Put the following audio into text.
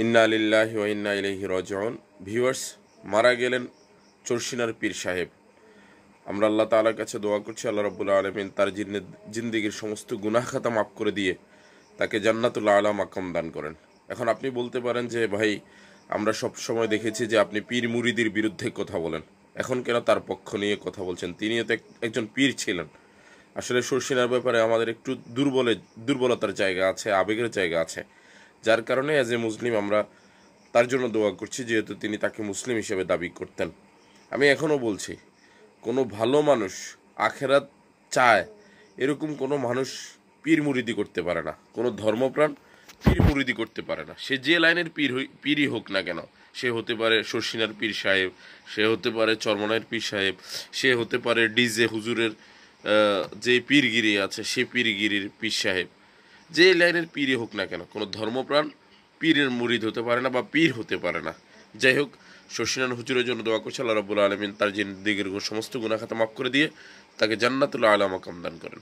ইন্না লিল্লাহি ওয়া ইন্না ইলাইহি রাজিউন। ভিউয়ার্স, মারা গেলেন চরসিনার পীর সাহেব। আমরা আল্লাহ তাআলার কাছে দোয়া করছি আল্লাহ রাব্বুল আলামিন তার জিন্দেগীর সমস্ত গুনাহ খাতা মাফ করে দিয়ে তাকে জান্নাতুল আলা মাকাম দান করেন। এখন আপনি বলতে পারেন যে ভাই, আমরা সব সময় দেখেছি যে আপনি পীর মুরিদির বিরুদ্ধে কথা বলেন, এখন কেন তার পক্ষ নিয়ে কথা বলছেন? তিনিও তো একজন পীর ছিলেন। আসলে শর্ষিনার ব্যাপারে আমাদের একটু দুর্বলতার জায়গা আছে, আবেগের জায়গা আছে, যার কারণে অ্যাজ এ মুসলিম আমরা তার জন্য দোয়া করছি, যেহেতু তিনি তাকে মুসলিম হিসেবে দাবি করতেন। আমি এখনও বলছি, কোনো ভালো মানুষ আখেরাত চায় এরকম কোনো মানুষ পীর মুরিদি করতে পারে না, কোনো ধর্মপ্রাণ পীর মুরিদি করতে পারে না। সে যে লাইনের পীরই হোক না কেন, সে হতে পারে শর্ষিনার পীর সাহেব, সে হতে পারে চরমনায়ের পীর সাহেব, সে হতে পারে ডিজে হুজুরের যে পীরগিরি আছে সে পীরগিরির পীর সাহেব, যে লাইনের পীরই হোক না কেন, কোনো ধর্মপ্রাণ পীরের মুরিদ হতে পারে না বা পীর হতে পারে না। যাই হোক, শর্ষিনান হুজুরের জন্য দোয়া করছে আল্লাহ রাব্বুল আলামিন তার জিন্দেগীর সমস্ত গুনাহ খাতা মাফ করে দিয়ে তাকে জান্নাতুল আলা মাকাম দান করেন।